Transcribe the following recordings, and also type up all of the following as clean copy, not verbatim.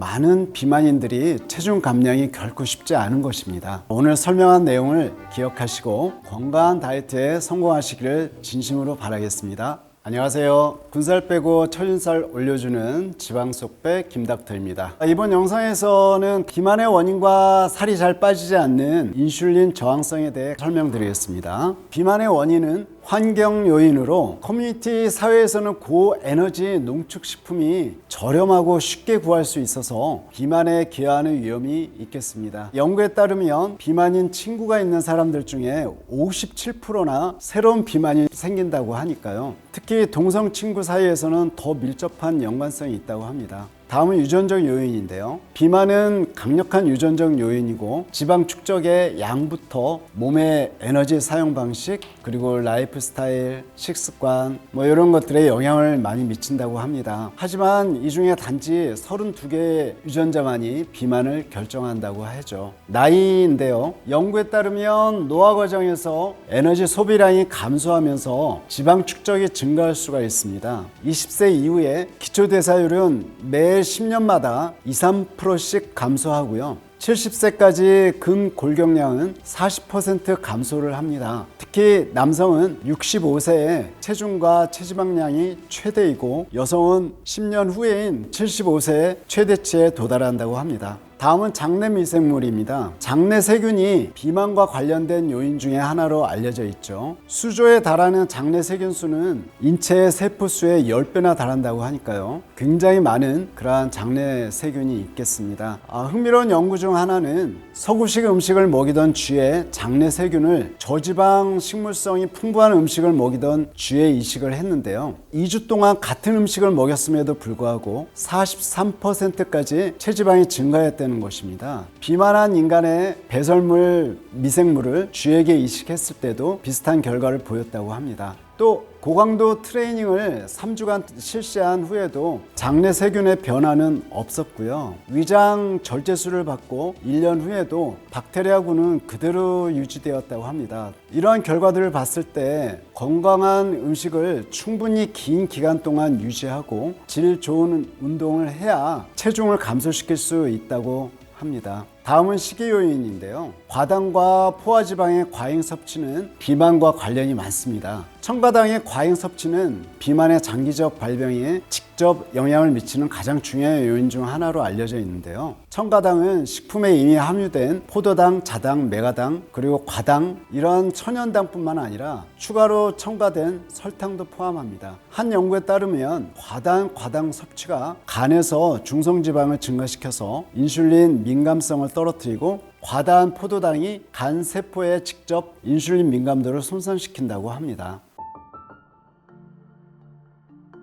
많은 비만인들이 체중 감량이 결코 쉽지 않은 것입니다. 오늘 설명한 내용을 기억하시고 건강한 다이어트에 성공하시기를 진심으로 바라겠습니다. 안녕하세요. 군살 빼고 처진살 올려주는 지방속배 김닥터입니다. 이번 영상에서는 비만의 원인과 살이 잘 빠지지 않는 인슐린 저항성에 대해 설명드리겠습니다. 비만의 원인은 환경 요인으로 커뮤니티 사회에서는 고에너지 농축식품이 저렴하고 쉽게 구할 수 있어서 비만에 기여하는 위험이 있겠습니다. 연구에 따르면 비만인 친구가 있는 사람들 중에 57%나 새로운 비만이 생긴다고 하니까요. 특히 동성 친구 사이에서는 더 밀접한 연관성이 있다고 합니다. 다음은 유전적 요인인데요. 비만은 강력한 유전적 요인이고 지방 축적의 양부터 몸의 에너지 사용 방식 그리고 라이프 스타일, 식습관 이런 것들에 영향을 많이 미친다고 합니다. 하지만 이 중에 단지 32개의 유전자만이 비만을 결정한다고 하죠. 나이인데요. 연구에 따르면 노화 과정에서 에너지 소비량이 감소하면서 지방 축적이 증가할 수가 있습니다. 20세 이후에 기초대사율은 매 10년마다 2~3%씩 감소하고요. 70세까지 근골격량은 40% 감소를 합니다. 특히 남성은 65세에 체중과 체지방량이 최대이고 여성은 10년 후에인 75세에 최대치에 도달한다고 합니다. 다음은 장내 미생물입니다. 장내 세균이 비만과 관련된 요인 중에 하나로 알려져 있죠. 수조에 달하는 장내 세균 수는 인체의 세포 수의 10배나 달한다고 하니까요. 굉장히 많은 그러한 장내 세균이 있겠습니다. 흥미로운 연구 중 하나는 서구식 음식을 먹이던 쥐의 장내 세균을 저지방 식물성이 풍부한 음식을 먹이던 쥐에 이식을 했는데요. 2주 동안 같은 음식을 먹였음에도 불구하고 43%까지 체지방이 증가했다는 것입니다. 비만한 인간의 배설물 미생물을 쥐에게 이식했을 때도 비슷한 결과를 보였다고 합니다. 또 고강도 트레이닝을 3주간 실시한 후에도 장내 세균의 변화는 없었고요. 위장 절제술을 받고 1년 후에도 박테리아군은 그대로 유지되었다고 합니다. 이러한 결과들을 봤을 때 건강한 음식을 충분히 긴 기간 동안 유지하고 질 좋은 운동을 해야 체중을 감소시킬 수 있다고 합니다. 다음은 식이 요인인데요. 과당과 포화지방의 과잉 섭취는 비만과 관련이 많습니다. 첨가당의 과잉 섭취는 비만의 장기적 발병에 직접 영향을 미치는 가장 중요한 요인 중 하나로 알려져 있는데요. 첨가당은 식품에 이미 함유된 포도당, 자당, 메가당, 그리고 과당 이런 천연당뿐만 아니라 추가로 첨가된 설탕도 포함합니다. 한 연구에 따르면 과당 섭취가 간에서 중성지방을 증가시켜서 인슐린 민감성을 떨어뜨리고 과다한 포도당이 간 세포에 직접 인슐린 민감도를 손상시킨다고 합니다.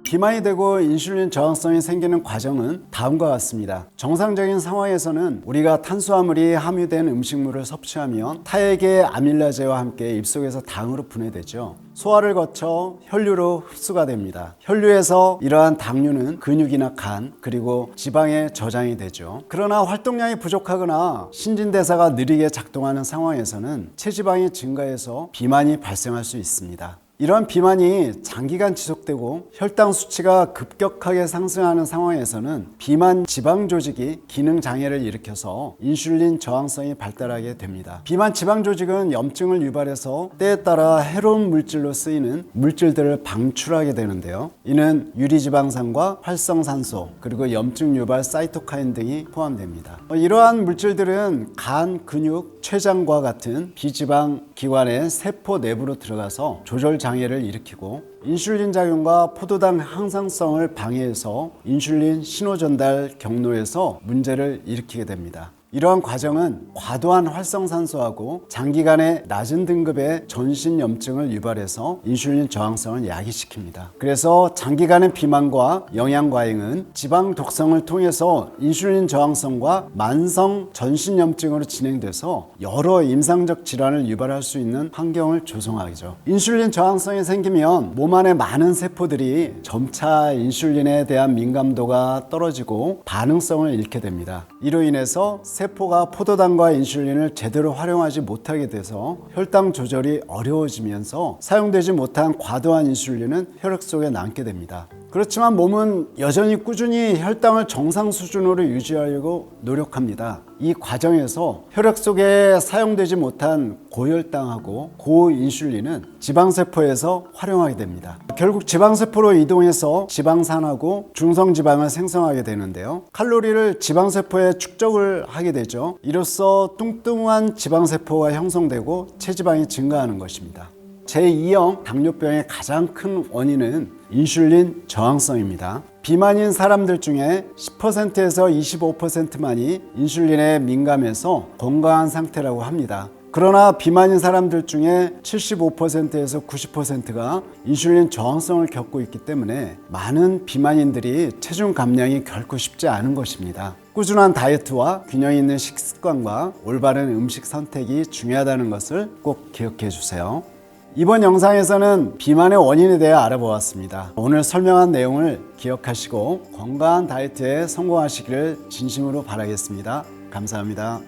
비만이 되고 인슐린 저항성이 생기는 과정은 다음과 같습니다. 정상적인 상황에서는 우리가 탄수화물이 함유된 음식물을 섭취하면 타액의 아밀라제와 함께 입속에서 당으로 분해되죠. 소화를 거쳐 혈류로 흡수가 됩니다. 혈류에서 이러한 당류는 근육이나 간 그리고 지방에 저장이 되죠. 그러나 활동량이 부족하거나 신진대사가 느리게 작동하는 상황에서는 체지방이 증가해서 비만이 발생할 수 있습니다. 이러한 비만이 장기간 지속되고 혈당 수치가 급격하게 상승하는 상황에서는 비만 지방 조직이 기능 장애를 일으켜서 인슐린 저항성이 발달하게 됩니다. 비만 지방 조직은 염증을 유발해서 때에 따라 해로운 물질로 쓰이는 물질들을 방출하게 되는데요. 이는 유리지방산과 활성산소 그리고 염증 유발 사이토카인 등이 포함됩니다. 이러한 물질들은 간, 근육, 췌장과 같은 비지방 기관의 세포 내부로 들어가서 조절 장애를 일으키고 인슐린 작용과 포도당 항상성을 방해해서 인슐린 신호 전달 경로에서 문제를 일으키게 됩니다. 이러한 과정은 과도한 활성산소하고 장기간의 낮은 등급의 전신염증을 유발해서 인슐린 저항성을 야기시킵니다. 그래서 장기간의 비만과 영양과잉은 지방 독성을 통해서 인슐린 저항성과 만성 전신염증으로 진행돼서 여러 임상적 질환을 유발할 수 있는 환경을 조성하죠. 인슐린 저항성이 생기면 몸 안에 많은 세포들이 점차 인슐린에 대한 민감도가 떨어지고 반응성을 잃게 됩니다. 이로 인해서 세포가 포도당과 인슐린을 제대로 활용하지 못하게 돼서 혈당 조절이 어려워지면서 사용되지 못한 과도한 인슐린은 혈액 속에 남게 됩니다. 그렇지만 몸은 여전히 꾸준히 혈당을 정상 수준으로 유지하려고 노력합니다. 이 과정에서 혈액 속에 사용되지 못한 고혈당하고 고인슐린은 지방세포에서 활용하게 됩니다. 결국 지방세포로 이동해서 지방산하고 중성지방을 생성하게 되는데요. 칼로리를 지방세포에 축적을 하게 되죠. 이로써 뚱뚱한 지방세포가 형성되고 체지방이 증가하는 것입니다. 제2형 당뇨병의 가장 큰 원인은 인슐린 저항성입니다. 비만인 사람들 중에 10%에서 25%만이 인슐린에 민감해서 건강한 상태라고 합니다. 그러나 비만인 사람들 중에 75%에서 90%가 인슐린 저항성을 겪고 있기 때문에 많은 비만인들이 체중 감량이 결코 쉽지 않은 것입니다. 꾸준한 다이어트와 균형 있는 식습관과 올바른 음식 선택이 중요하다는 것을 꼭 기억해 주세요. 이번 영상에서는 비만의 원인에 대해 알아보았습니다. 오늘 설명한 내용을 기억하시고 건강한 다이어트에 성공하시기를 진심으로 바라겠습니다. 감사합니다.